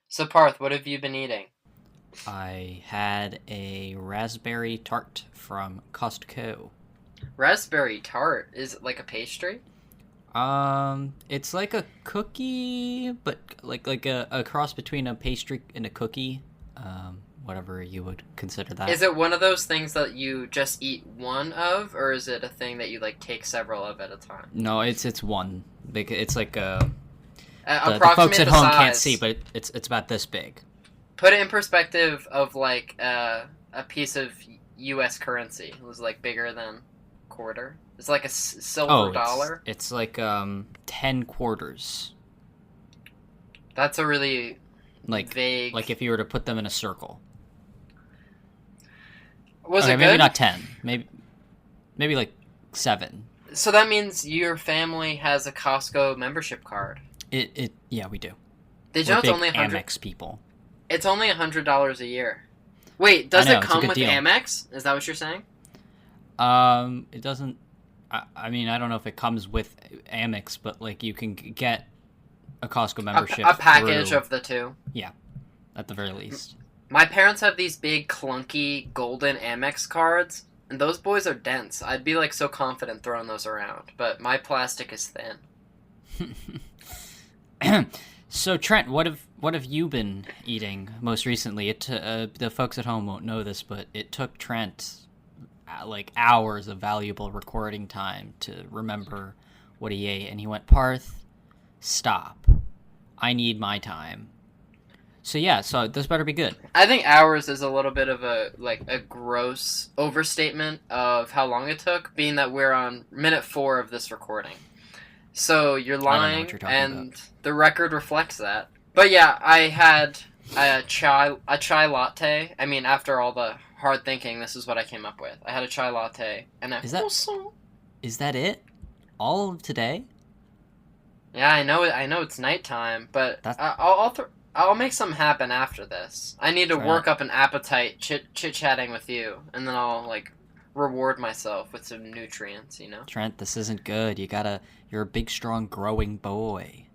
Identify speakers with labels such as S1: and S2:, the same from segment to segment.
S1: So Parth, what have you been eating?
S2: I had a raspberry tart from Costco.
S1: Raspberry tart. Is it like a pastry?
S2: It's like a cookie, but like a cross between a pastry and a cookie. Whatever you would consider that.
S1: Is it one of those things that you just eat one of, or is it a thing that you like take several of at a time?
S2: No, it's one. It's like the folks
S1: Approximate
S2: at
S1: the
S2: home can't see,
S1: size.
S2: but it's about this big.
S1: Put it in perspective of like a piece of U.S. currency. It was like bigger than quarter. It's like a silver
S2: Oh, it's
S1: dollar.
S2: it's like 10 quarters.
S1: That's a really
S2: Like
S1: vague.
S2: like if you were to put them in a circle.
S1: Was
S2: Okay,
S1: it
S2: maybe
S1: good?
S2: not 10. Maybe like 7.
S1: So that means your family has a Costco membership card.
S2: It yeah, we do.
S1: Did you
S2: We're
S1: know it's
S2: big
S1: only 100?
S2: Amex people.
S1: It's only $100 a year. Wait,
S2: I
S1: does
S2: know,
S1: it
S2: it's a
S1: come
S2: good
S1: with
S2: deal.
S1: Amex? Is that what you're saying?
S2: It doesn't. I mean, I don't know if it comes with Amex, but like you can get a Costco membership
S1: A package
S2: through.
S1: of the two.
S2: Yeah, at the very least.
S1: My parents have these big clunky golden Amex cards, and those boys are dense. I'd be like so confident throwing those around, but my plastic is thin.
S2: So Trent, what have you been eating most recently? The folks at home won't know this, but it took Trent like hours of valuable recording time to remember what he ate, and he went, Parth, stop. I need my time. So yeah, so this better be good.
S1: I think hours is a little bit of a gross overstatement of how long it took, being that we're on minute 4 of this recording. So you're
S2: I don't know what
S1: lying,
S2: you're talking about.
S1: and the record reflects that. But yeah, I had a chai latte. I mean, after all the hard thinking, this is what I came up with. I had a chai latte and a
S2: Is that
S1: croissant.
S2: is that it? All of today?
S1: Yeah, I know. I know it's nighttime, but
S2: That's
S1: I'll make something happen after this. I need to
S2: Trent.
S1: work up an appetite chit chatting with you, and then I'll like reward myself with some nutrients.
S2: Trent, this isn't good. You're a big, strong, growing boy.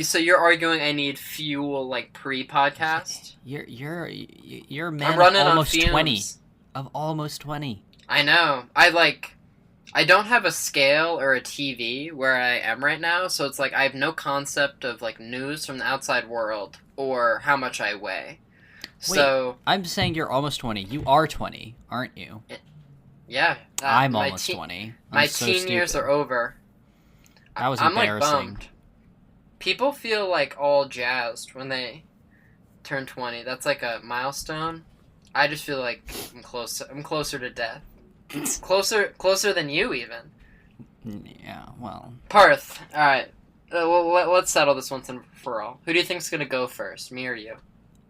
S1: So you're arguing I need fuel like pre-podcast?
S2: You're a
S1: I'm
S2: man of
S1: running on
S2: almost 20.
S1: fumes.
S2: Of almost 20.
S1: I know. I don't have a scale or a TV where I am right now, so it's like I have no concept of like news from the outside world or how much I weigh.
S2: Wait,
S1: So
S2: I'm saying you're almost 20. You are 20, aren't you?
S1: yeah,
S2: I'm
S1: my
S2: almost 20.
S1: my
S2: I'm so
S1: teen years
S2: stupid.
S1: are over.
S2: That was
S1: I'm like
S2: embarrassing.
S1: bummed. People feel like all jazzed when they turn 20. That's like a milestone. I just feel like I'm close. I'm closer to death. Closer than you even.
S2: Yeah, well.
S1: Parth. All right. Let's settle this once and for all. Who do you think's gonna go first, me or you?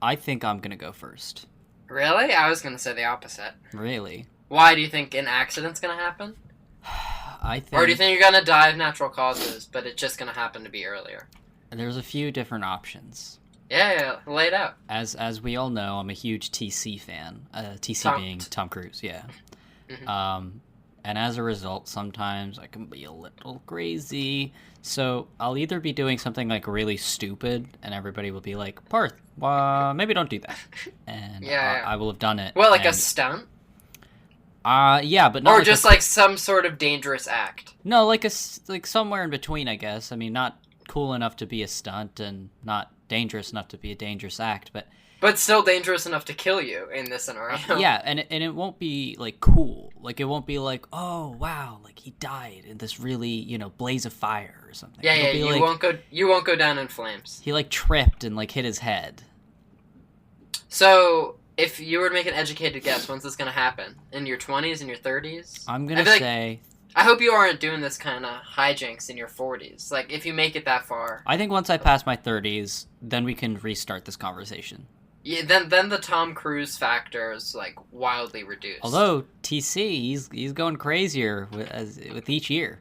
S2: I think I'm gonna go first.
S1: Really? I was gonna say the opposite.
S2: Really?
S1: Why do you think an accident's gonna happen?
S2: I
S1: Or do you
S2: think
S1: think you're gonna die of natural causes, but it's just gonna happen to be earlier?
S2: there's a few different options.
S1: Yeah, lay it out.
S2: As we all know, I'm a huge TC fan. TC
S1: Tom.
S2: being Tom Cruise, yeah.
S1: Mhm.
S2: And as a result, sometimes I can be a little crazy. So I'll either be doing something like really stupid, and everybody will be like, "Parth, maybe don't do that," and
S1: Yeah.
S2: I will have done it.
S1: Well, like a
S2: and,
S1: stunt?
S2: yeah, but not
S1: Or
S2: like
S1: just like some sort of dangerous act?
S2: no, like somewhere in between, I guess. I mean, not cool enough to be a stunt, and not dangerous enough to be a dangerous act, but
S1: But still dangerous enough to kill you in this scenario.
S2: yeah, and it won't be like cool. Like it won't be like, oh wow, like he died in this really blaze of fire or something.
S1: Yeah,
S2: It'll be
S1: you
S2: like
S1: won't go down in flames.
S2: he like tripped and like hit his head.
S1: So, if you were to make an educated guess, when's this gonna happen? In your 20s, in your 30s?
S2: I'm
S1: I
S2: gonna
S1: feel like
S2: say
S1: I hope you aren't doing this kind of hijinks in your 40s. Like, if you make it that far,
S2: I think once I pass my 30s, then we can restart this conversation.
S1: yeah, then the Tom Cruise factor is like wildly reduced.
S2: Although TC, he's going crazier with each year.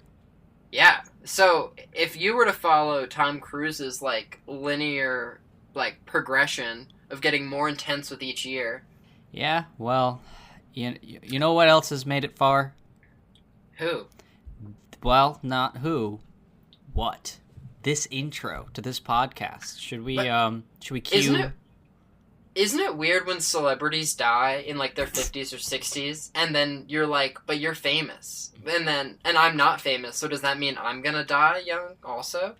S1: Yeah. So if you were to follow Tom Cruise's like linear like progression of getting more intense with each year,
S2: Yeah, well, you know what else has made it far?
S1: who?
S2: Well, not who, what? this intro to this podcast. Should we
S1: cue? Isn't it weird when celebrities die in like their 50s or 60s, and then you're like, but you're famous, and I'm not famous, so does that mean I'm gonna die young also?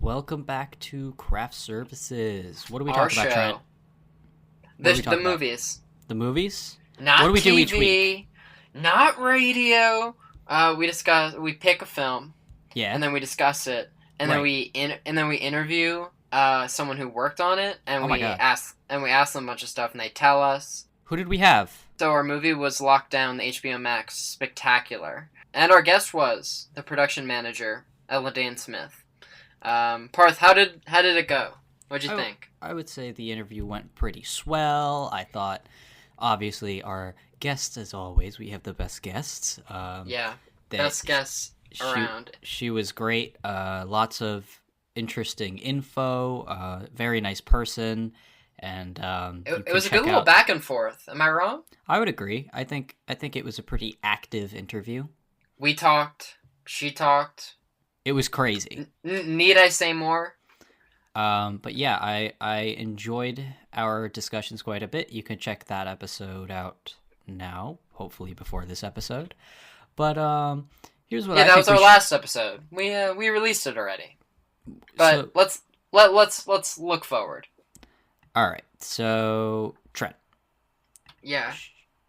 S2: Welcome back to Craft Services. What are we talking about, Trent?
S1: The movies.
S2: The movies?
S1: Not
S2: what do we
S1: TV,
S2: do each week?
S1: Not radio. We pick a film.
S2: Yeah.
S1: And then we discuss it. And then we interview someone who worked on it, and we ask them a bunch of stuff, and they tell us.
S2: Who did we have?
S1: So our movie was Locked Down, the HBO Max Spectacular. And our guest was the production manager, Ella Dane Smith. Parth, how did it go? What'd you think?
S2: I would say the interview went pretty swell. I thought, obviously, our guests, as always, we have the best guests.
S1: Best guests around.
S2: She was great. Lots of interesting info. Very nice person. And
S1: it was a good little back and forth. Am I wrong?
S2: I would agree. I think it was a pretty active interview.
S1: We talked. She talked.
S2: It was crazy.
S1: Need I say more?
S2: But yeah, I enjoyed our discussions quite a bit. You can check that episode out now, hopefully before this episode. But here's what
S1: that was our last episode. We released it already. But let's look forward.
S2: All right. So Trent.
S1: Yeah.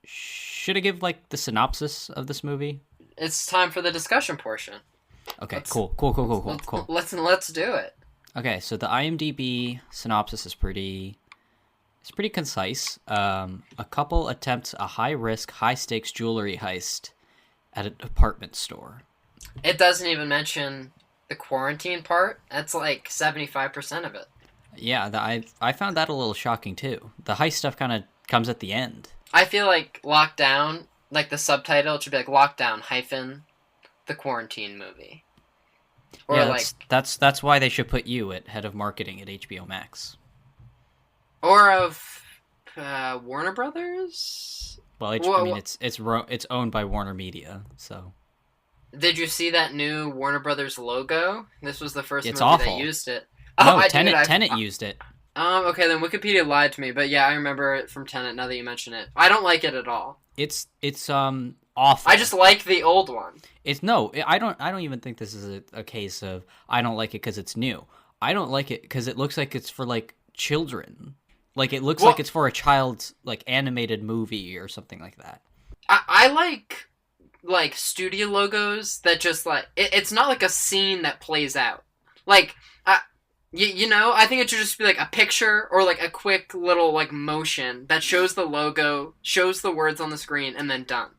S2: Should I give like the synopsis of this movie?
S1: It's time for the discussion portion.
S2: Okay, cool.
S1: Let's do it.
S2: Okay, so the IMDb synopsis is pretty concise. A couple attempts a high-risk, high-stakes jewelry heist at an apartment store.
S1: It doesn't even mention the quarantine part. That's like 75% of it.
S2: Yeah, I found that a little shocking too. The heist stuff kind of comes at the end.
S1: I feel like Lockdown, like the subtitle, it should be like Lockdown hyphen the quarantine movie. Or
S2: yeah, that's why they should put you at head of marketing at HBO Max.
S1: Or of Warner Brothers.
S2: Well, it's owned by Warner Media, so.
S1: Did you see that new Warner Brothers logo? This was the first movie
S2: awful.
S1: that used it.
S2: No, Tenet used it.
S1: Okay, then Wikipedia lied to me, but yeah, I remember it from Tenet. Now that you mention it, I don't like it at all.
S2: It's awful.
S1: I just like the old one.
S2: I don't even think this is a case of I don't like it because it's new. I don't like it because it looks like it's for like children. Like it looks like it's for a child's like animated movie or something like that.
S1: I like studio logos that just like it's not like a scene that plays out. Like I think it should just be like a picture or like a quick little like motion that shows the logo, shows the words on the screen, and then done.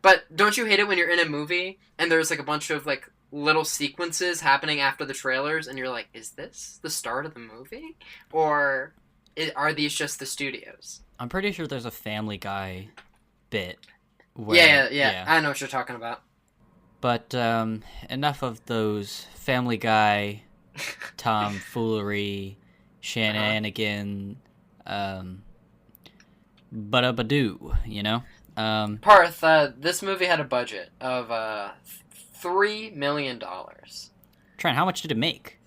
S1: But don't you hate it when you're in a movie and there's like a bunch of like little sequences happening after the trailers and you're like, is this the start of the movie? Or are these just the studios?
S2: I'm pretty sure there's a Family Guy bit.
S1: Yeah. I know what you're talking about.
S2: But enough of those Family Guy tomfoolery, shenanigan, badoo, you know?
S1: Parth, this movie had a budget of $3 million.
S2: Trent, how much did it make?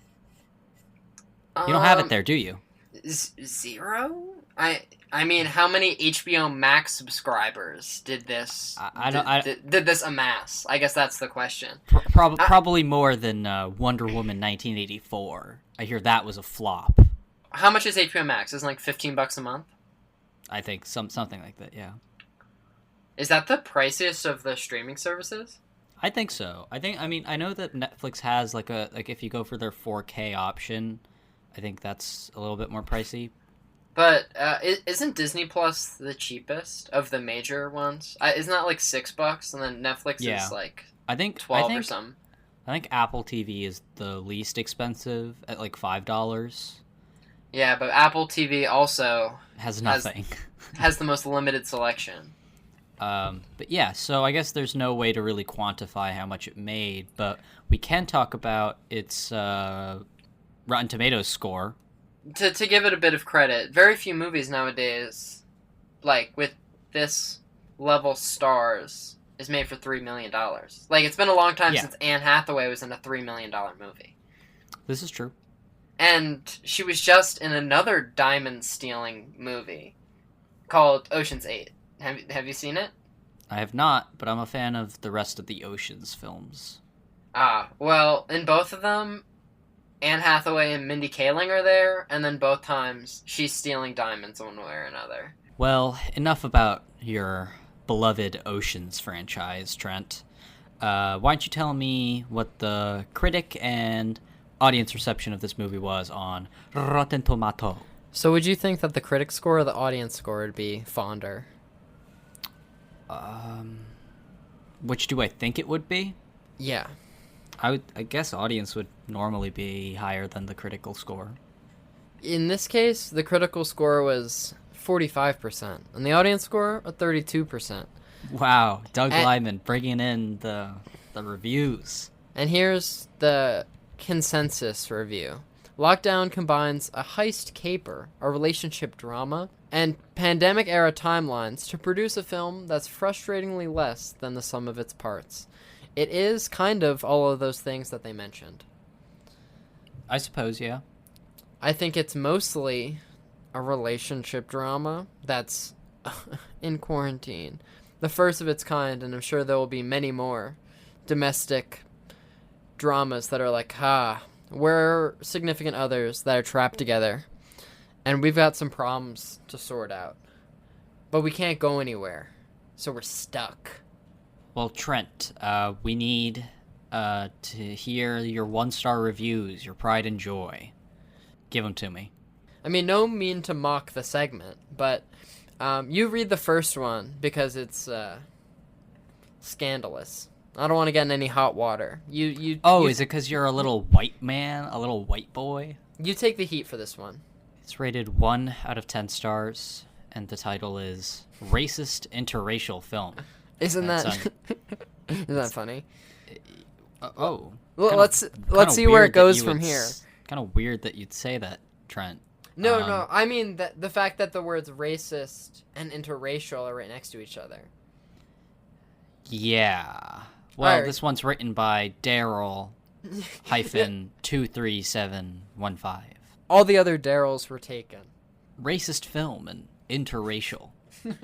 S2: You don't have it there, do you?
S1: Zero? I mean, how many HBO Max subscribers did this did this amass? I guess that's the question.
S2: Probably more than Wonder Woman 1984. I hear that was a flop.
S1: How much is HBO Max? Isn't it like $15 a month?
S2: I think something like that, yeah.
S1: Is that the priciest of the streaming services?
S2: I think so. I know that Netflix has like if you go for their 4K option, I think that's a little bit more pricey.
S1: But isn't Disney Plus the cheapest of the major ones? Isn't that like $6 and then Netflix is like
S2: I think
S1: 12 or something?
S2: I think Apple TV is the least expensive at like $5.
S1: Yeah, but Apple TV also
S2: has nothing.
S1: Has the most limited selection.
S2: But yeah, so I guess there's no way to really quantify how much it made, but we can talk about its Rotten Tomatoes score.
S1: To give it a bit of credit, very few movies nowadays, like, with this level stars, is made for $3 million. Like, it's been a long time since Anne Hathaway was in a $3 million movie.
S2: This is true.
S1: And she was just in another diamond-stealing movie called Ocean's 8. Have you seen it?
S2: I have not, but I'm a fan of the rest of the Ocean's films.
S1: Well, in both of them, Anne Hathaway and Mindy Kaling are there, and then both times she's stealing diamonds one way or another.
S2: Well, enough about your beloved Oceans franchise, Trent. Why don't you tell me what the critic and audience reception of this movie was on Rotten Tomato?
S1: So would you think that the critic score or the audience score would be fonder?
S2: Which do I think it would be?
S1: Yeah.
S2: I guess audience would normally be higher than the critical score.
S1: In this case, the critical score was 45%, and the audience score, a 32%.
S2: Wow, Doug Liman bringing in the reviews. And
S1: here's the consensus review. Lockdown combines a heist caper, a relationship drama, and pandemic-era timelines to produce a film that's frustratingly less than the sum of its parts. It is kind of all of those things that they mentioned.
S2: I suppose, yeah.
S1: I think it's mostly a relationship drama that's in quarantine. The first of its kind, and I'm sure there will be many more domestic dramas that are like, we're significant others that are trapped together, and we've got some problems to sort out. But we can't go anywhere, so we're stuck.
S2: Well, Trent, we need to hear your one-star reviews, your pride and joy. Give them to me.
S1: I mean, no mean to mock the segment, but you read the first one because it's scandalous. I don't want to get in any hot water.
S2: Is it because you're a little white man, a little white boy?
S1: You take the heat for this one.
S2: It's rated 1 out of 10 stars, and the title is Racist Interracial Film.
S1: Isn't that funny?
S2: Well,
S1: let's see where it goes from here.
S2: Kind of weird that you'd say that, Trent.
S1: No. I mean the fact that the words racist and interracial are right next to each other.
S2: Yeah. Well, This one's written by Daryl -23715.
S1: All the other Daryls were taken.
S2: Racist film and interracial.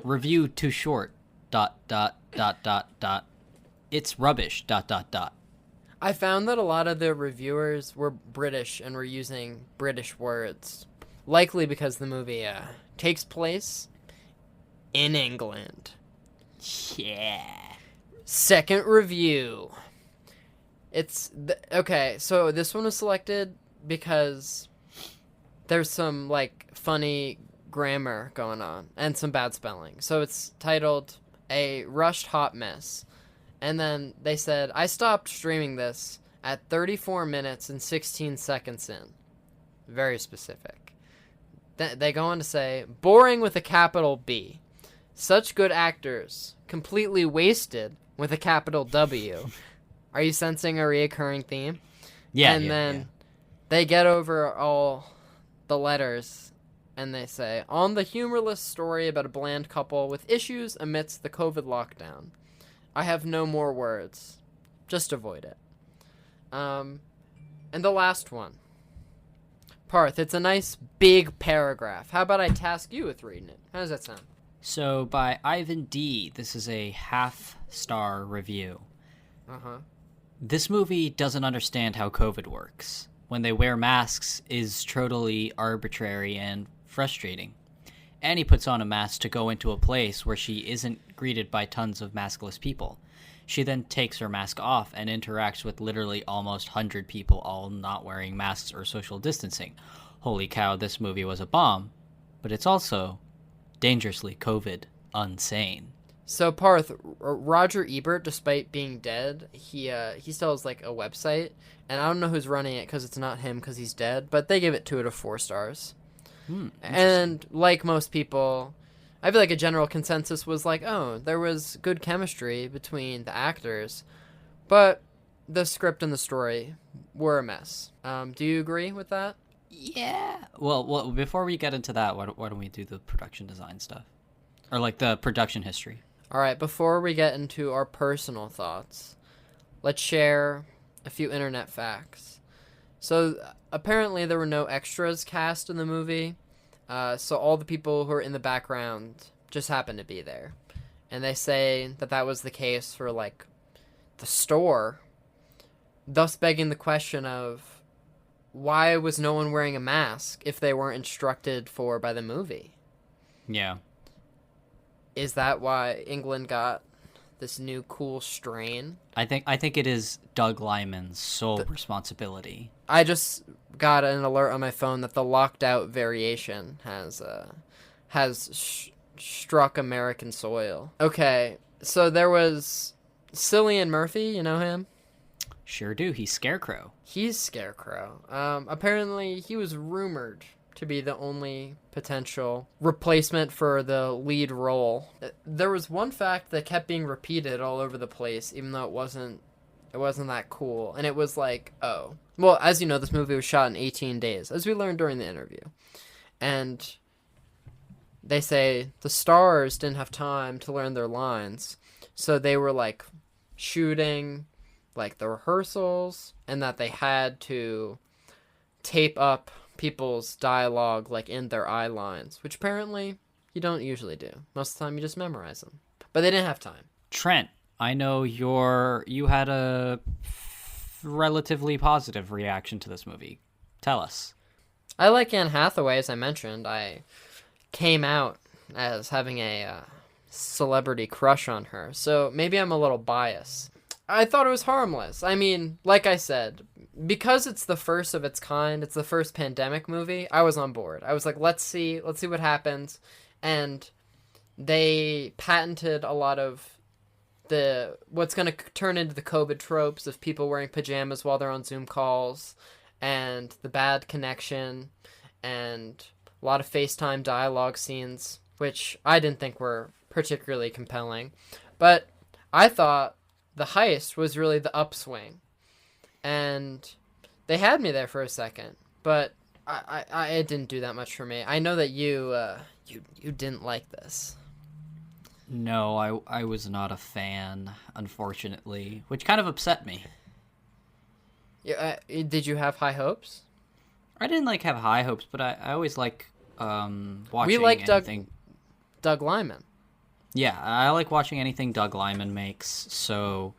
S2: Review too short. ... It's rubbish. ...
S1: I found that a lot of the reviewers were British and were using British words, likely because the movie takes place in England.
S2: Yeah.
S1: Second review. Okay, so this one was selected because there's some funny grammar going on and some bad spelling. So it's titled A Rushed Hot Mess. And then they said, I stopped streaming this at 34 minutes and 16 seconds in. Very specific. They go on to say, boring with a capital B. Such good actors. Completely wasted with a capital W. Are you sensing a reoccurring theme?
S2: Yeah.
S1: And then they get over all the letters and they say, on the humorless story about a bland couple with issues amidst the COVID lockdown. I have no more words. Just avoid it. And the last one. Parth, it's a nice big paragraph. How about I task you with reading it? How does that sound?
S2: So by Ivan D, this is a half-star review.
S1: Uh-huh.
S2: This movie doesn't understand how COVID works. When they wear masks is totally arbitrary and frustrating. Annie puts on a mask to go into a place where she isn't greeted by tons of maskless people. She then takes her mask off and interacts with literally almost 100 people, all not wearing masks or social distancing. Holy cow, this movie was a bomb. But it's also dangerously COVID unsane.
S1: So Parth, Roger Ebert, despite being dead, he still has a website, and I don't know who's running it because it's not him because he's dead, but they give it 2 out of 4 stars. And like most people, I feel like a general consensus was there was good chemistry between the actors, but the script and the story were a mess. Do you agree with that?
S2: Yeah. Well, before we get into that, why don't we do the production design stuff? Or, like, the production history.
S1: All right, before we get into our personal thoughts, let's share a few internet facts. So, apparently there were no extras cast in the movie, so all the people who are in the background just happened to be there. And they say that that was the case for, like, the store, thus begging the question of why was no one wearing a mask if they weren't instructed for by the movie?
S2: Yeah.
S1: Is that why England got this new cool strain?
S2: I think it is Doug Lyman's sole responsibility.
S1: I just got an alert on my phone that the locked out variation has struck American soil. Okay, so there was Cillian Murphy, you know him?
S2: Sure do. He's Scarecrow.
S1: He's Scarecrow. Apparently he was rumored to be the only potential replacement for the lead role. There was one fact that kept being repeated all over the place, even though it wasn't that cool. And it was like, oh. Well, as you know, this movie was shot in 18 days, as we learned during the interview. And they say the stars didn't have time to learn their lines, so they were, like, shooting, like, the rehearsals, and that they had to tape up people's dialogue, like, in their eye lines, which apparently you don't usually do. Most of the time you just memorize them. But they didn't have time.
S2: Trent, I know you had a relatively positive reaction to this movie. Tell us.
S1: I like Anne Hathaway, as I mentioned. I came out as having a celebrity crush on her, so maybe I'm a little biased. I thought it was harmless. I mean, like I said, because it's the first of its kind, it's the first pandemic movie, I was on board. I was like, let's see what happens. And they patented a lot of what's going to turn into the COVID tropes of people wearing pajamas while they're on Zoom calls, and the bad connection, and a lot of FaceTime dialogue scenes, which I didn't think were particularly compelling. But I thought the heist was really the upswing. And they had me there for a second, but it didn't do that much for me. I know that you didn't like this.
S2: No, I was not a fan, unfortunately, which kind of upset me.
S1: Did you have high hopes?
S2: I didn't have high hopes, but I always like watching
S1: we like
S2: anything.
S1: Doug Liman.
S2: Yeah, I like watching anything Doug Liman makes. So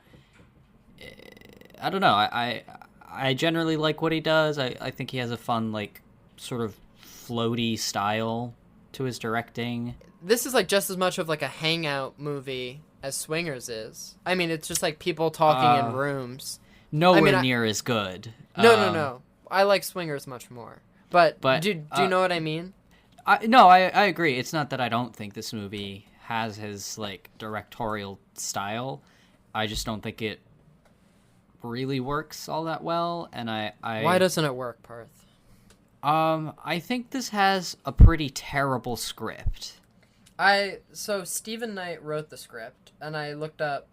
S2: I don't know. I generally like what he does. I think he has a fun, like, sort of floaty style to his directing.
S1: This is, like, just as much of, like, a hangout movie as Swingers is. I mean, it's just, like, people talking in rooms.
S2: Nowhere near as good.
S1: No. I like Swingers much more. But do you know what I mean?
S2: I agree. It's not that I don't think this movie has his, like, directorial style. I just don't think it really works all that well, and
S1: Why doesn't it work, Parth?
S2: I think this has a pretty terrible script.
S1: So Stephen Knight wrote the script, and I looked up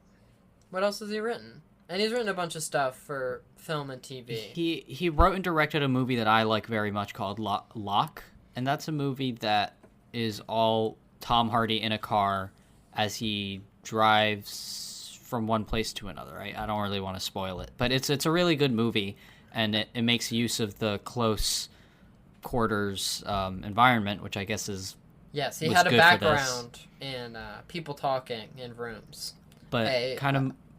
S1: what else has he written, and he's written a bunch of stuff for film and TV.
S2: He wrote and directed a movie that I like very much called Locke, and that's a movie that is all Tom Hardy in a car as he drives from one place to another. I don't really want to spoil it, but it's a really good movie, and it makes use of the close quarters environment, which I guess is
S1: he had a background in people talking in rooms.
S2: But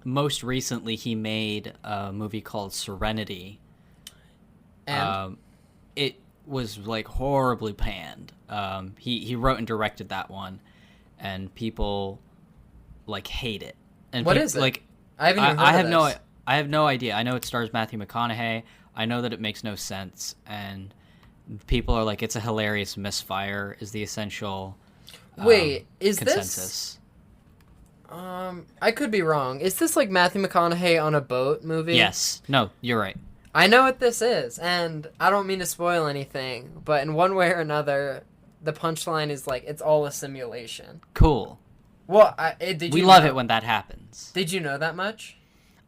S2: most recently, he made a movie called Serenity.
S1: And
S2: it was like horribly panned. He wrote and directed that one, and people like hate it. And
S1: what is it?
S2: Like,
S1: I haven't even heard of this.
S2: I have no idea. I know it stars Matthew McConaughey. I know that it makes no sense, and people are like, it's a hilarious misfire, is the essential
S1: Wait, is
S2: consensus.
S1: This... I could be wrong. Is this like Matthew McConaughey on a boat movie?
S2: Yes. No, you're right.
S1: I know what this is, and I don't mean to spoil anything, but in one way or another, the punchline is like, it's all a simulation.
S2: Cool.
S1: Well,
S2: we love it when that happens.
S1: Did you know that much?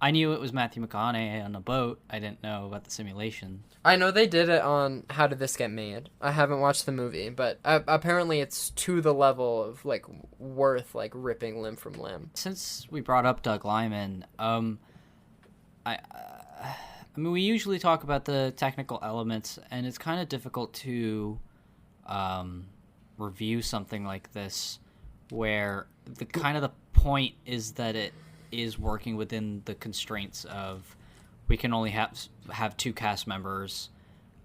S2: I knew it was Matthew McConaughey on a boat. I didn't know about the simulation.
S1: I know they did it on How Did This Get Made. I haven't watched the movie, but apparently it's to the level of like worth like ripping limb from limb.
S2: Since we brought up Doug Liman, I mean, we usually talk about the technical elements, and it's kind of difficult to review something like this, where the point is that it is working within the constraints of we can only have two cast members,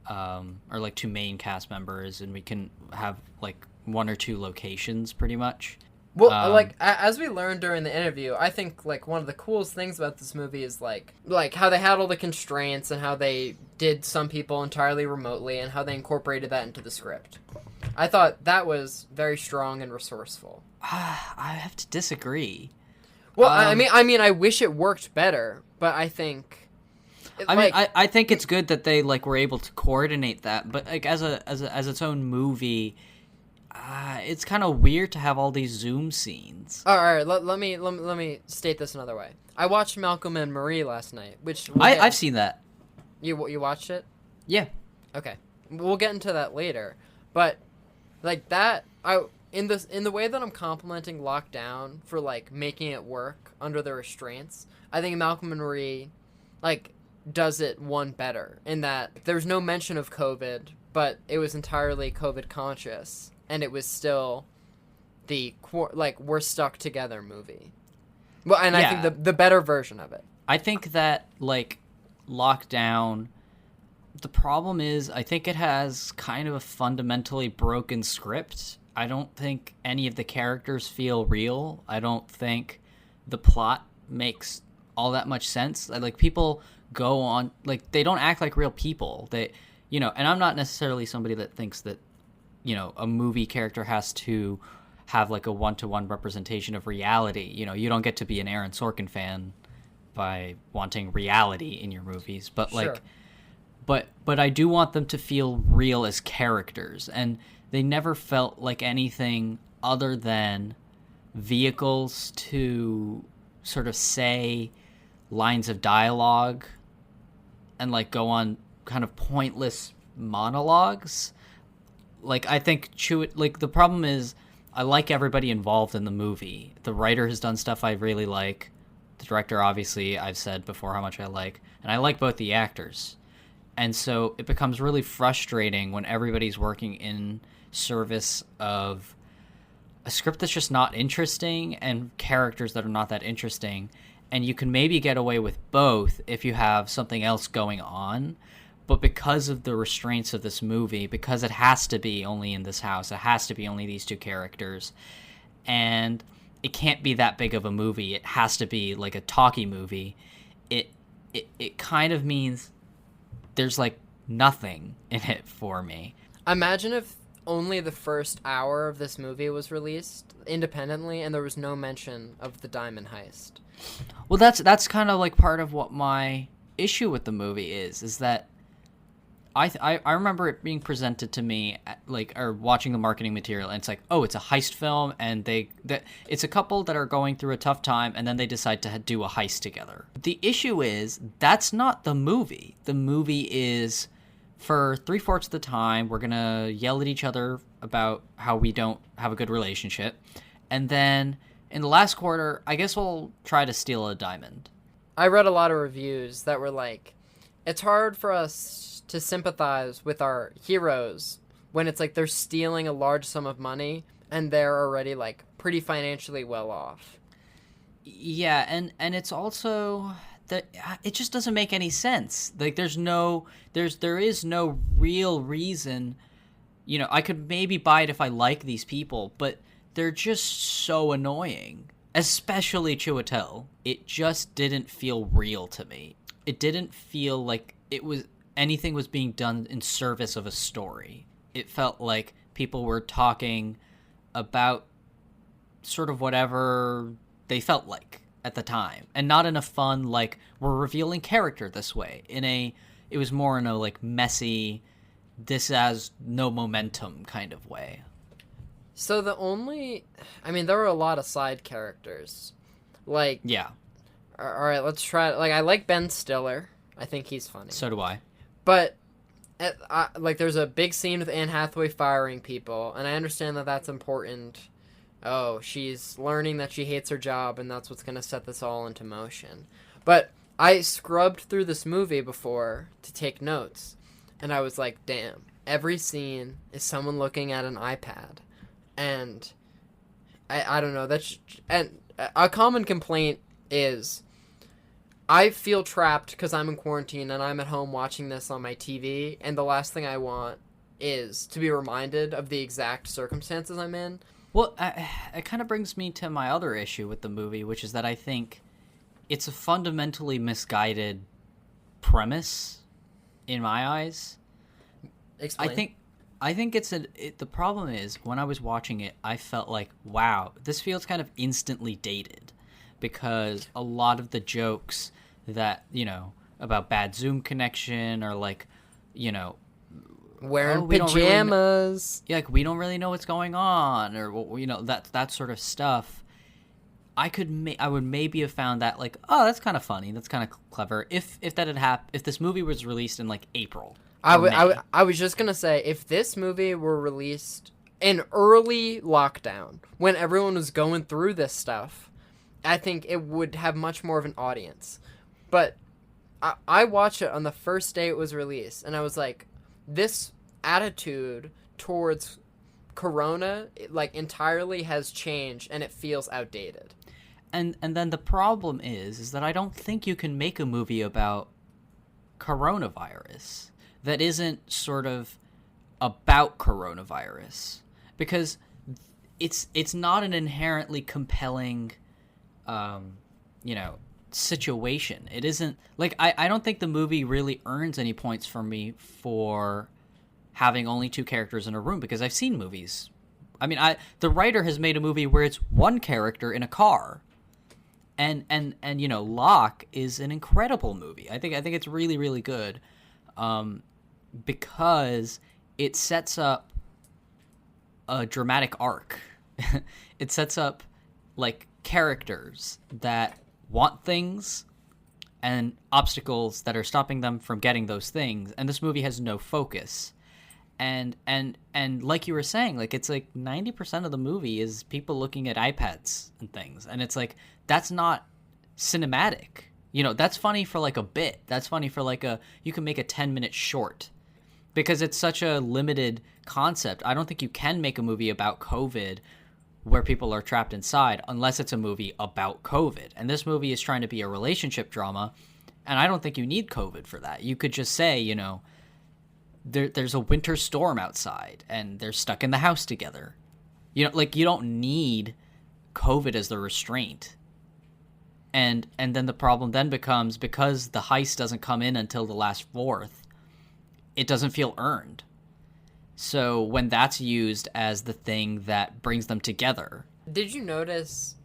S2: or like two main cast members, and we can have like one or two locations, pretty much.
S1: Well, like as we learned during the interview, I think like one of the coolest things about this movie is like how they had all the constraints and how they did some people entirely remotely and how they incorporated that into the script. I thought that was very strong and resourceful.
S2: I have to disagree.
S1: Well, I mean, I wish it worked better, but I think.
S2: I think it's good that they like were able to coordinate that, but like as its own movie. It's kind of weird to have all these Zoom scenes.
S1: All right, let me state this another way. I watched Malcolm and Marie last night, which
S2: I've seen that.
S1: You watched it?
S2: Yeah.
S1: Okay, we'll get into that later. But like that, in the way that I'm complimenting Lockdown for like making it work under the restraints, I think Malcolm and Marie like does it one better in that there's no mention of COVID, but it was entirely COVID conscious. And it was still the like we're stuck together movie. Well, and yeah. I think the better version of it.
S2: I think that like Lockdown, the problem is I think it has kind of a fundamentally broken script. I don't think any of the characters feel real. I don't think the plot makes all that much sense. Like people go on like they don't act like real people. They, and I'm not necessarily somebody that thinks that a movie character has to have like a one-to-one representation of reality. You don't get to be an Aaron Sorkin fan by wanting reality in your movies, but like, sure. but I do want them to feel real as characters, and they never felt like anything other than vehicles to sort of say lines of dialogue and like go on kind of pointless monologues. Like, I think like the problem is I like everybody involved in the movie. The writer has done stuff I really like. The director, obviously, I've said before how much I like. And I like both the actors. And so it becomes really frustrating when everybody's working in service of a script that's just not interesting and characters that are not that interesting. And you can maybe get away with both if you have something else going on. But because of the restraints of this movie, because it has to be only in this house, it has to be only these two characters, and it can't be that big of a movie, it has to be like a talkie movie, it kind of means there's like nothing in it for me.
S1: Imagine if only the first hour of this movie was released independently and there was no mention of the diamond heist.
S2: Well, that's kind of like part of what my issue with the movie is that I remember it being presented to me or watching the marketing material, and it's like, oh, it's a heist film, and it's a couple that are going through a tough time, and then they decide to do a heist together. The issue is that's not the movie. The movie is for 3/4 of the time we're gonna yell at each other about how we don't have a good relationship, and then in the last quarter, I guess we'll try to steal a diamond.
S1: I read a lot of reviews that were like, it's hard for us to sympathize with our heroes when it's like they're stealing a large sum of money and they're already like pretty financially well off.
S2: Yeah, and it's also that it just doesn't make any sense. Like there is no real reason. I could maybe buy it if I like these people, but they're just so annoying. Especially Chiwetel. It just didn't feel real to me. It didn't feel like anything was being done in service of a story. It felt like people were talking about sort of whatever they felt like at the time, and not in a fun like we're revealing character this way. It was more in a like messy, this has no momentum kind of way.
S1: So there were a lot of side characters, like
S2: yeah.
S1: All right, let's try. Like, I like Ben Stiller. I think he's funny.
S2: So do I.
S1: But like, there's a big scene with Anne Hathaway firing people, and I understand that that's important. Oh, she's learning that she hates her job, and that's what's gonna set this all into motion. But I scrubbed through this movie before to take notes, and I was like, damn, every scene is someone looking at an iPad, and I don't know. And a common complaint is I feel trapped because I'm in quarantine and I'm at home watching this on my TV, and the last thing I want is to be reminded of the exact circumstances I'm in.
S2: Well, it kind of brings me to my other issue with the movie, which is that I think it's a fundamentally misguided premise in my eyes.
S1: Explain.
S2: I think the problem is when I was watching it, I felt like, wow, this feels kind of instantly dated, because a lot of the jokes that, about bad Zoom connection, or like,
S1: wearing pajamas.
S2: We don't really know what's going on, or that sort of stuff. I would maybe have found that like, oh, that's kind of funny, that's kind of clever. If that had happened, if this movie was released in like April. I
S1: was just gonna say, if this movie were released in early lockdown when everyone was going through this stuff, I think it would have much more of an audience. But I watched it on the first day it was released, and I was like, this attitude towards Corona, like, entirely has changed, and it feels outdated.
S2: And then the problem is that I don't think you can make a movie about coronavirus that isn't sort of about coronavirus, because it's not an inherently compelling situation. It isn't like, I don't think the movie really earns any points for me for having only two characters in a room, because I've seen movies. I mean, the writer has made a movie where it's one character in a car, and Locke is an incredible movie. I think it's really, really good, because it sets up a dramatic arc. It sets up like characters that want things and obstacles that are stopping them from getting those things, and this movie has no focus. And like you were saying, like, it's like 90% of the movie is people looking at iPads and things, and it's like, that's not cinematic. That's funny for like a bit. That's funny for like you can make a 10-minute short, because it's such a limited concept. I don't think you can make a movie about COVID where people are trapped inside unless it's a movie about COVID. And this movie is trying to be a relationship drama, and I don't think you need COVID for that. You could just say, there's a winter storm outside and they're stuck in the house together. You don't need COVID as the restraint. And then the problem then becomes, because the heist doesn't come in until the last fourth, it doesn't feel earned. So when that's used as the thing that brings them together.
S1: Did you notice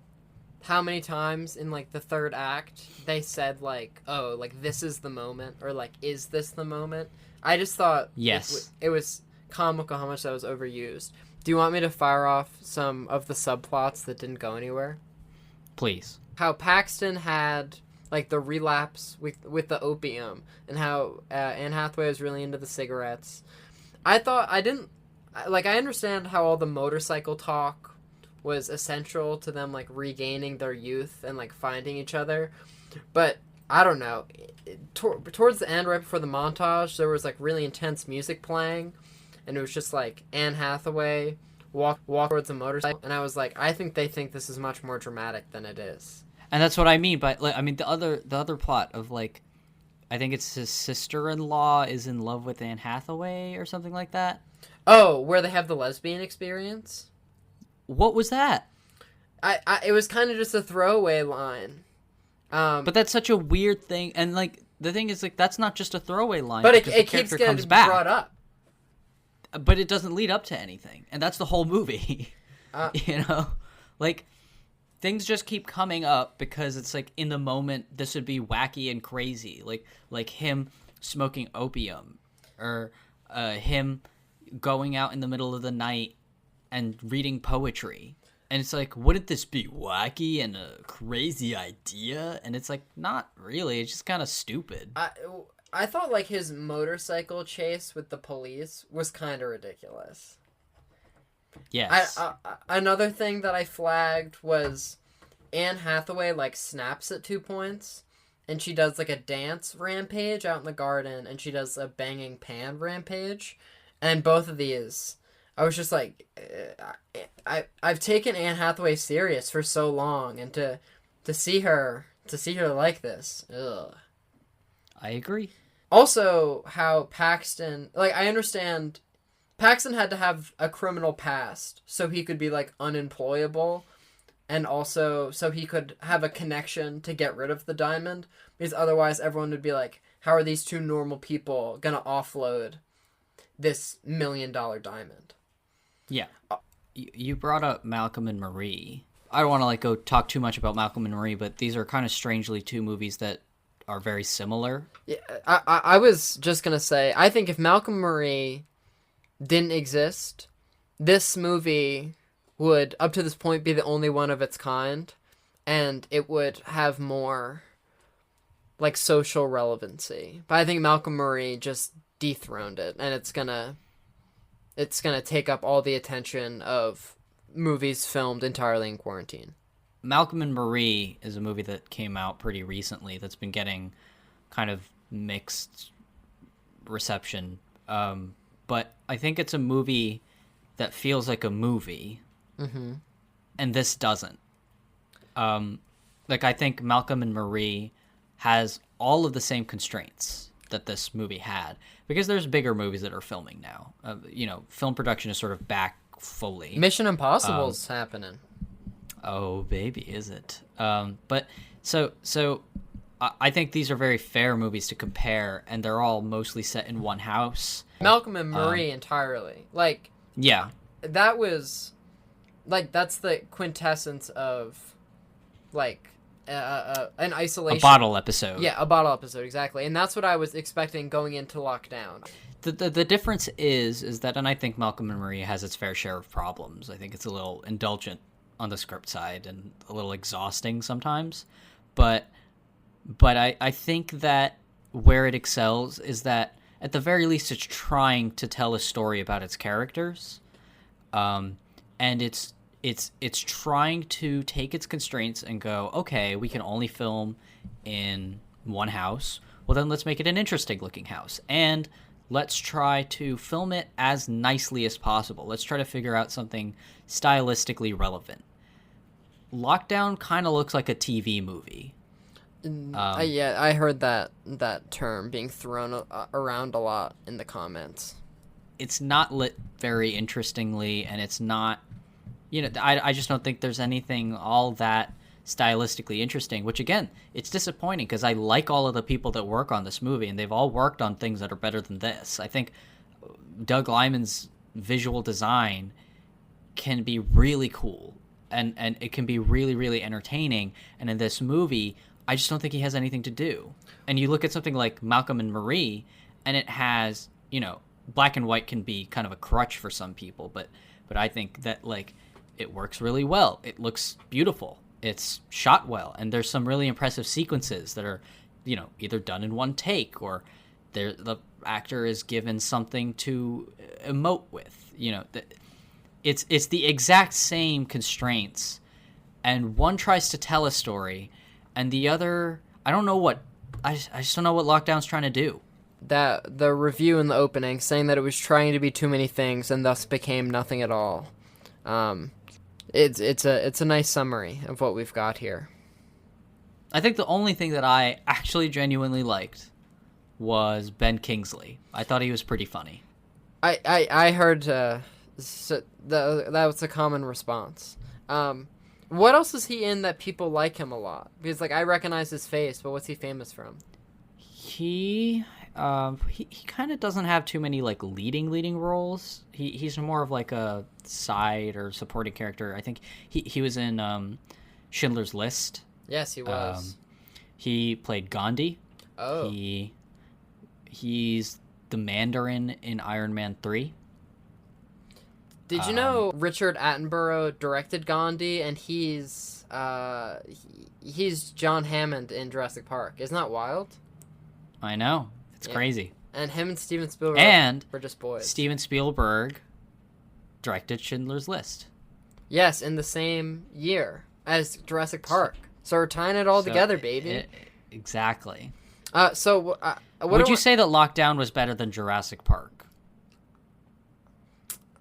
S1: how many times in like the third act they said like, oh, like, this is the moment, or like, is this the moment? I just thought
S2: yes,
S1: it was comical how much that was overused. Do you want me to fire off some of the subplots that didn't go anywhere?
S2: Please.
S1: How Paxton had like the relapse with the opium, and how Anne Hathaway was really into the cigarettes. I understand how all the motorcycle talk was essential to them, like, regaining their youth and like finding each other, but I don't know. Towards the end, right before the montage, there was like really intense music playing, and it was just like Anne Hathaway walk towards a motorcycle, and I was like, I think they think this is much more dramatic than it is.
S2: And that's what I mean. But like, I mean, the other plot of like, I think it's his sister-in-law is in love with Anne Hathaway or something like that.
S1: Oh, where they have the lesbian experience?
S2: What was that?
S1: It was kind of just a throwaway line.
S2: But that's such a weird thing, and like, the thing is, like, that's not just a throwaway line.
S1: But it keeps getting brought up.
S2: But it doesn't lead up to anything, and that's the whole movie. Like, things just keep coming up because it's like, in the moment this would be wacky and crazy, like him smoking opium, or him going out in the middle of the night and reading poetry. And it's like, wouldn't this be wacky and a crazy idea? And it's like, not really. It's just kind of stupid.
S1: I thought like his motorcycle chase with the police was kind of ridiculous.
S2: Yes.
S1: Another thing that I flagged was Anne Hathaway like snaps at 2 points, and she does like a dance rampage out in the garden, and she does a banging pan rampage, and both of these, I was just like, I've taken Anne Hathaway serious for so long, and to see her like this, ugh.
S2: I agree.
S1: Also, how Paxton, like, I understand Paxton had to have a criminal past so he could be like unemployable, and also so he could have a connection to get rid of the diamond, because otherwise everyone would be like, how are these two normal people gonna offload this $1 million diamond?
S2: Yeah. You brought up Malcolm and Marie. I don't want to like go talk too much about Malcolm and Marie, but these are kind of strangely two movies that are very similar.
S1: Yeah, I was just gonna say, I think if Malcolm and Marie didn't exist, this movie would, up to this point, be the only one of its kind, and it would have more like social relevancy. But I think Malcolm Marie just dethroned it, and it's gonna take up all the attention of movies filmed entirely in quarantine.
S2: Malcolm and Marie is a movie that came out pretty recently that's been getting kind of mixed reception. But I think it's a movie that feels like a movie, and this doesn't. Like, I think Malcolm and Marie has all of the same constraints that this movie had, because there's bigger movies that are filming now. Film production is sort of back fully.
S1: Mission Impossible's happening.
S2: Oh, baby, is it? But so I think these are very fair movies to compare, and they're all mostly set in one house.
S1: Malcolm and Marie entirely. Like,
S2: yeah.
S1: That was, like, that's the quintessence of, like, an isolation.
S2: A bottle episode.
S1: Yeah, a bottle episode, exactly. And that's what I was expecting going into lockdown.
S2: The difference is that, and I think Malcolm and Marie has its fair share of problems. I think it's a little indulgent on the script side and a little exhausting sometimes. But I think that where it excels is that at the very least it's trying to tell a story about its characters, and it's trying to take its constraints and go, okay, we can only film in one house. Well, then let's make it an interesting looking house, and let's try to film it as nicely as possible. Let's try to figure out something stylistically relevant. Lockdown kind of looks like a TV movie.
S1: Yeah, I heard that term being thrown around a lot in the comments.
S2: It's not lit very interestingly, and it's not, I just don't think there's anything all that stylistically interesting, which again, it's disappointing because I like all of the people that work on this movie, and they've all worked on things that are better than this. I think Doug Liman's visual design can be really cool, and it can be really, really entertaining, and in this movie, I just don't think he has anything to do. And you look at something like Malcolm and Marie, and it has, black and white can be kind of a crutch for some people, but I think that, like, it works really well. It looks beautiful. It's shot well, and there's some really impressive sequences that are, either done in one take, or the actor is given something to emote with. It's the exact same constraints, and one tries to tell a story, and the other, I just don't know what Lockdown's trying to do.
S1: That the review in the opening saying that it was trying to be too many things and thus became nothing at all. It's a nice summary of what we've got here.
S2: I think the only thing that I actually genuinely liked was Ben Kingsley. I thought he was pretty funny.
S1: I heard that was a common response. What else is he in that people like him a lot? Because, like, I recognize his face, but what's he famous from?
S2: He kind of doesn't have too many, like, leading roles. He's more of, like, a side or supporting character. I think he was in Schindler's List.
S1: Yes, he was.
S2: He played Gandhi.
S1: Oh.
S2: He's the Mandarin in Iron Man 3.
S1: Did you know Richard Attenborough directed Gandhi, and he's John Hammond in Jurassic Park? Isn't that wild?
S2: I know. It's crazy.
S1: And him and Steven Spielberg were just boys.
S2: Steven Spielberg directed Schindler's List.
S1: Yes, in the same year as Jurassic Park. So we're tying it all together, baby.
S2: Exactly.
S1: Would
S2: you say that Lockdown was better than Jurassic Park?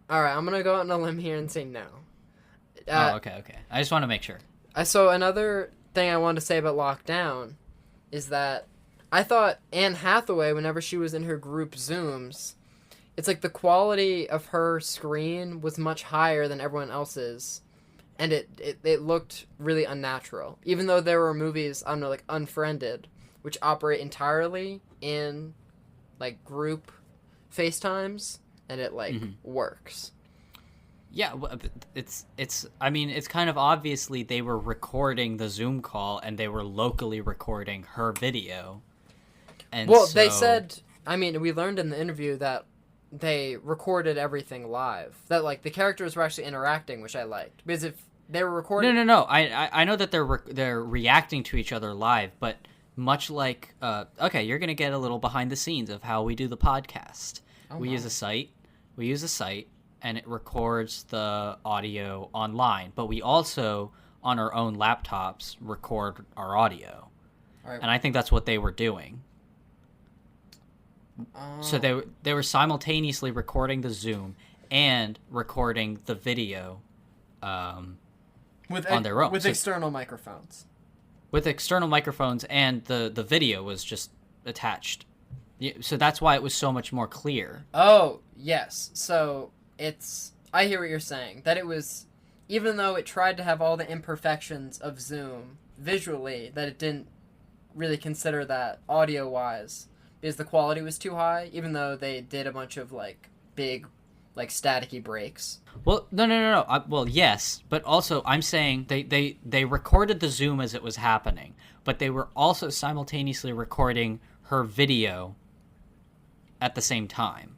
S1: All right, I'm going to go out on a limb here and say no.
S2: Okay. I just want to make sure.
S1: So another thing I wanted to say about Lockdown is that I thought Anne Hathaway, whenever she was in her group Zooms, it's like the quality of her screen was much higher than everyone else's, and it looked really unnatural. Even though there were movies, I don't know, like Unfriended, which operate entirely in like group FaceTimes, and it like works.
S2: Yeah, it's kind of obviously they were recording the Zoom call and they were locally recording her video. And
S1: they said, we learned in the interview that they recorded everything live. That like the characters were actually interacting, which I liked. Because if they were recording...
S2: No. I know that they're reacting to each other live, but much like... you're going to get a little behind the scenes of how we do the podcast. We use a site, and it records the audio online. But we also, on our own laptops, record our audio. Right. And I think that's what they were doing. So they were simultaneously recording the Zoom and recording the video on their own.
S1: With external microphones.
S2: With external microphones, and the video was just attached. So that's why it was so much more clear.
S1: Oh, yes. So I hear what you're saying. That it was, even though it tried to have all the imperfections of Zoom visually, that it didn't really consider that audio-wise. Because the quality was too high, even though they did a bunch of, like, big, like, staticky breaks.
S2: Well, no. Well, yes, but also I'm saying they recorded the Zoom as it was happening, but they were also simultaneously recording her video at the same time.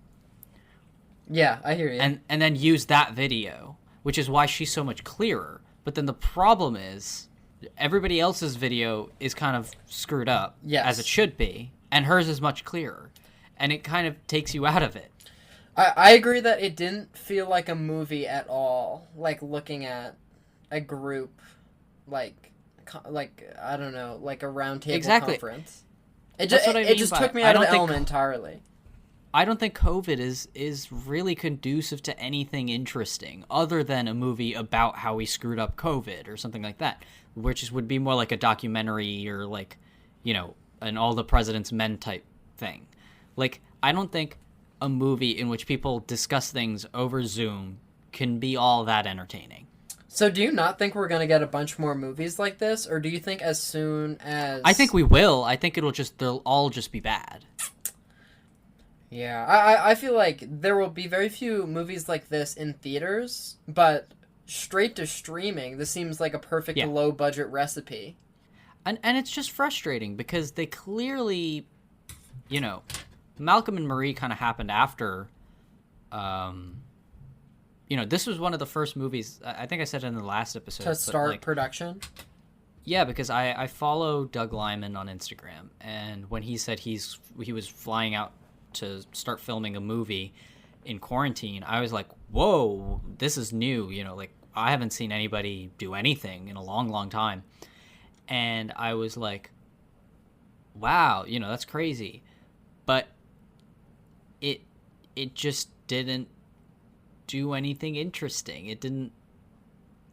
S1: Yeah, I hear you.
S2: And then use that video, which is why she's so much clearer. But then the problem is, everybody else's video is kind of screwed up, as it should be. And hers is much clearer. And it kind of takes you out of it.
S1: I agree that it didn't feel like a movie at all. Like, looking at a group, like I don't know, like a round table conference. It just took me out of the element entirely.
S2: I don't think COVID is really conducive to anything interesting, other than a movie about how we screwed up COVID or something like that, which would be more like a documentary or like, an All the President's Men type thing. Like, I don't think a movie in which people discuss things over Zoom can be all that entertaining.
S1: So do you not think we're going to get a bunch more movies like this? Or do you think as soon as...
S2: I think we will. I think they'll all just be bad.
S1: Yeah, I feel like there will be very few movies like this in theaters, but straight to streaming, this seems like a perfect low-budget recipe.
S2: And it's just frustrating because they clearly, Malcolm and Marie kind of happened after, this was one of the first movies, I think I said it in the last episode.
S1: To start production?
S2: Yeah, because I follow Doug Liman on Instagram, and when he said he was flying out to start filming a movie in quarantine, I was like, whoa, this is new, I haven't seen anybody do anything in a long, long time. And I was like, wow, that's crazy. But it just didn't do anything interesting. It didn't,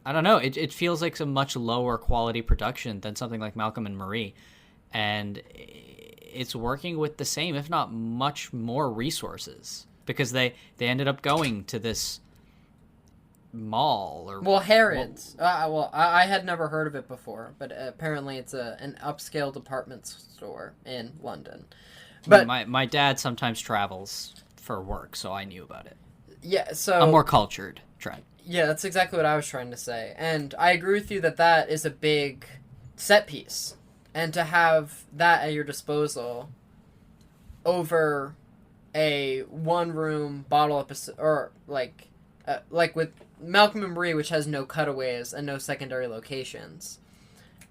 S2: I don't know, it feels like a much lower quality production than something like Malcolm and Marie. And it's working with the same, if not much more resources. Because they ended up going to this mall or
S1: Harrods. I had never heard of it before, but apparently it's an upscale department store in London. But
S2: my dad sometimes travels for work, so I knew about it.
S1: Yeah, so
S2: I'm more cultured, Trent.
S1: Yeah, that's exactly what I was trying to say, and I agree with you that is a big set piece, and to have that at your disposal over a one-room bottle episode, or like like with Malcolm and Marie, which has no cutaways and no secondary locations.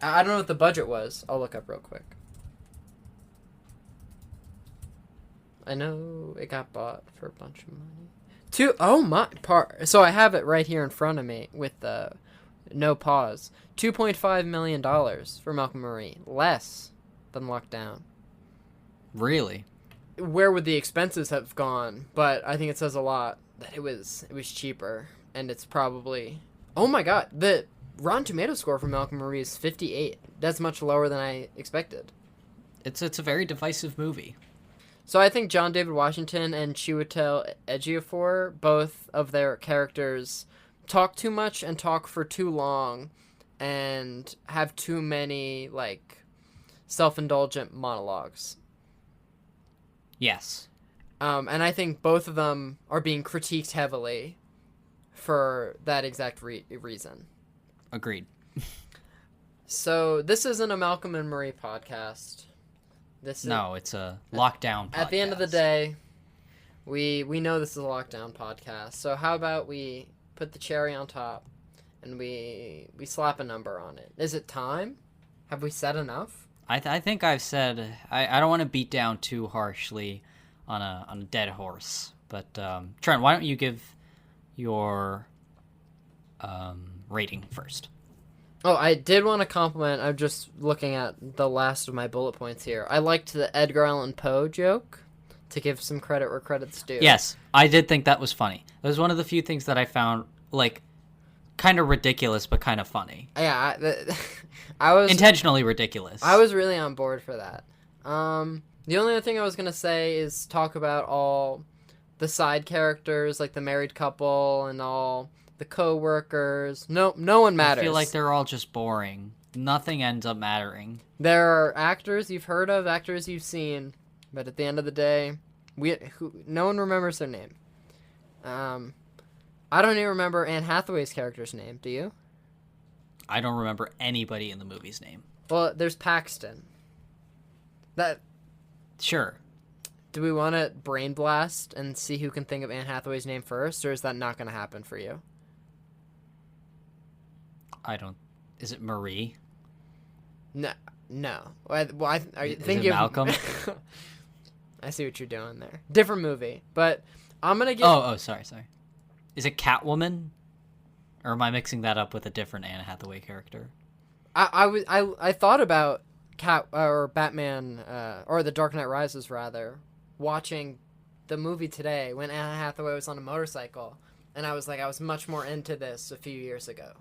S1: I don't know what the budget was. I'll look up real quick. I know it got bought for a bunch of money. So I have it right here in front of me with no pause. $2.5 million for Malcolm and Marie. Less than Lockdown.
S2: Really?
S1: Where would the expenses have gone? But I think it says a lot that it was cheaper, and it's probably... Oh my god, the Rotten Tomato score for Malcolm and Marie is 58. That's much lower than I expected.
S2: It's a very divisive movie.
S1: So I think John David Washington and Chiwetel Ejiofor, both of their characters, talk too much and talk for too long and have too many, like, self-indulgent monologues.
S2: Yes.
S1: And I think both of them are being critiqued heavily for that exact reason.
S2: Agreed.
S1: So this isn't a Malcolm and Marie podcast.
S2: It's a Lockdown podcast.
S1: At the end of the day, we know this is a Lockdown podcast. So how about we put the cherry on top and we slap a number on it? Is it time? Have we said enough?
S2: I think I've said... I don't want to beat down too harshly on a dead horse. But, Trent, why don't you give your rating first?
S1: Oh, I did want to compliment... I'm just looking at the last of my bullet points here. I liked the Edgar Allan Poe joke, to give some credit where credit's due.
S2: Yes, I did think that was funny. It was one of the few things that I found, like, kind of ridiculous, but kind of funny.
S1: Yeah, I was...
S2: Intentionally ridiculous.
S1: I was really on board for that. The only other thing I was going to say is talk about all the side characters, like the married couple and all the co-workers. No one matters.
S2: I feel like they're all just boring. Nothing ends up mattering.
S1: There are actors you've heard of, actors you've seen, but at the end of the day, no one remembers their name. I don't even remember Anne Hathaway's character's name. Do you?
S2: I don't remember anybody in the movie's name.
S1: Well, there's Paxton.
S2: Sure.
S1: Do we want to brain blast and see who can think of Anne Hathaway's name first, or is that not going to happen for you?
S2: Is it Marie?
S1: No. Are you thinking
S2: is it Malcolm?
S1: I see what you're doing there. Different movie, but I'm gonna give.
S2: Oh, sorry. Is it Catwoman? Or am I mixing that up with a different Anne Hathaway character?
S1: I thought about Batman or The Dark Knight Rises rather, watching the movie today when Anne Hathaway was on a motorcycle, and I was much more into this a few years ago.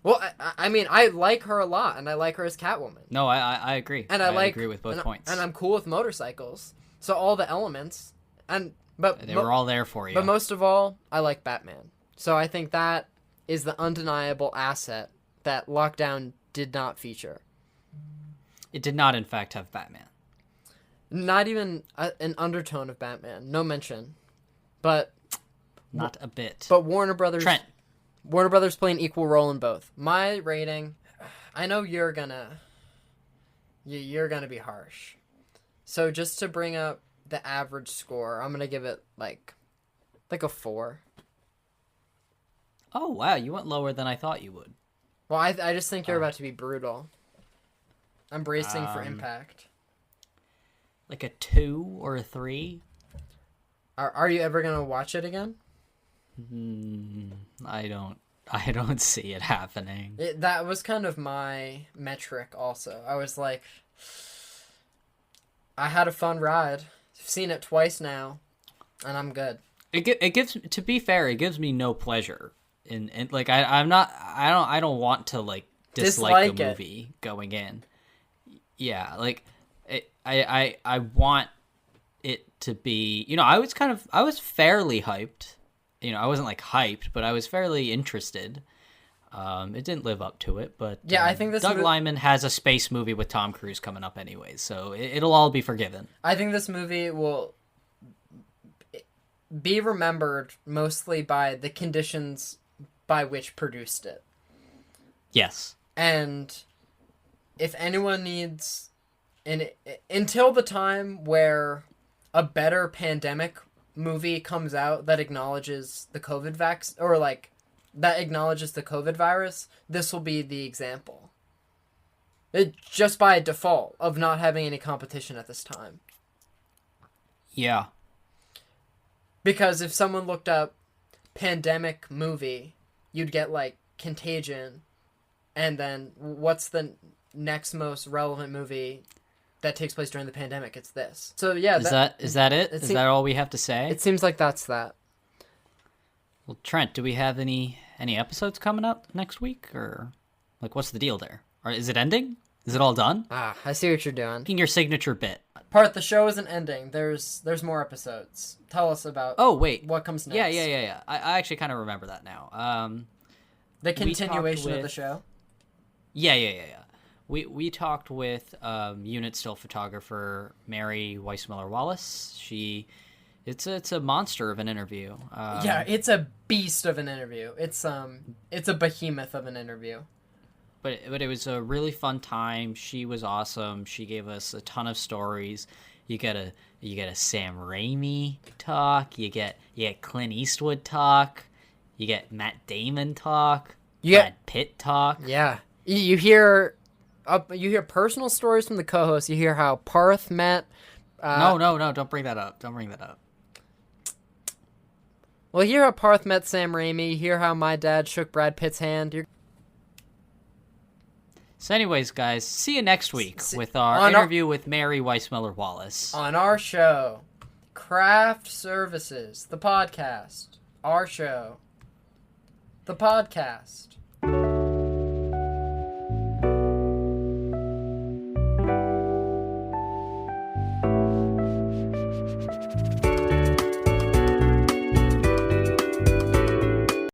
S1: Well, I mean, I like her a lot, and I like her as Catwoman.
S2: No, I agree.
S1: And
S2: I agree with both points.
S1: And I'm cool with motorcycles, so all the elements, but
S2: they were all there for you.
S1: But most of all, I like Batman. So I think that is the undeniable asset that Lockdown did not feature.
S2: It did not, in fact, have Batman.
S1: Not even an undertone of Batman. No mention. But...
S2: Not a bit.
S1: But Warner Brothers...
S2: Trent.
S1: Warner Brothers play an equal role in both. My rating... I know you're gonna be harsh. So just to bring up the average score, I'm gonna give it like a 4.
S2: Oh, wow. You went lower than I thought you would.
S1: Well, I just think you're about to be brutal. I'm bracing for impact.
S2: Like a 2 or a 3?
S1: Are you ever gonna watch it again?
S2: I don't see it happening.
S1: That was kind of my metric also. I was like, I had a fun ride. I've seen it twice now, and I'm good.
S2: It gives, to be fair, it gives me no pleasure. In like I don't want to like dislike the movie going in. Yeah, like I want it to be, I was fairly hyped. I wasn't like hyped, but I was fairly interested. It didn't live up to it, but
S1: yeah, I think
S2: Doug Liman has a space movie with Tom Cruise coming up anyways, so it'll all be forgiven.
S1: I think this movie will be remembered mostly by the conditions by which produced it.
S2: Yes.
S1: And if anyone needs until the time where a better pandemic movie comes out that acknowledges the COVID or like that acknowledges the COVID virus, this will be the example. It just by default of not having any competition at this time.
S2: Yeah.
S1: Because if someone looked up pandemic movie, you'd get like Contagion, and then what's the next most relevant movie that takes place during the pandemic? It's this. So yeah,
S2: is that it? Is that all we have to say?
S1: It seems like that's that.
S2: Well, Trent, do we have any episodes coming up next week, or like what's the deal there? Or is it ending? Is it all done?
S1: I see what you're doing.
S2: Making your signature bit.
S1: Parth, the show isn't ending. There's more episodes. Tell us about.
S2: Oh wait,
S1: what comes next?
S2: Yeah. I actually kind of remember that now.
S1: The continuation of the show.
S2: Yeah. We talked with unit still photographer Mary Weissmuller-Wallace. It's a monster of an interview.
S1: Yeah, it's a beast of an interview. It's a behemoth of an interview.
S2: But it was a really fun time. She was awesome. She gave us a ton of stories. You get a Sam Raimi talk. You get Clint Eastwood talk. You get Matt Damon talk. Brad Pitt talk.
S1: Yeah, you hear personal stories from the co-hosts. You hear how Parth met.
S2: No, don't bring that up.
S1: Well, you hear how Parth met Sam Raimi. You hear how my dad shook Brad Pitt's hand.
S2: So anyways, guys, see you next week with our interview with Mary Weissmuller-Wallace.
S1: On our show, Craft Services, the podcast. Our show, the podcast.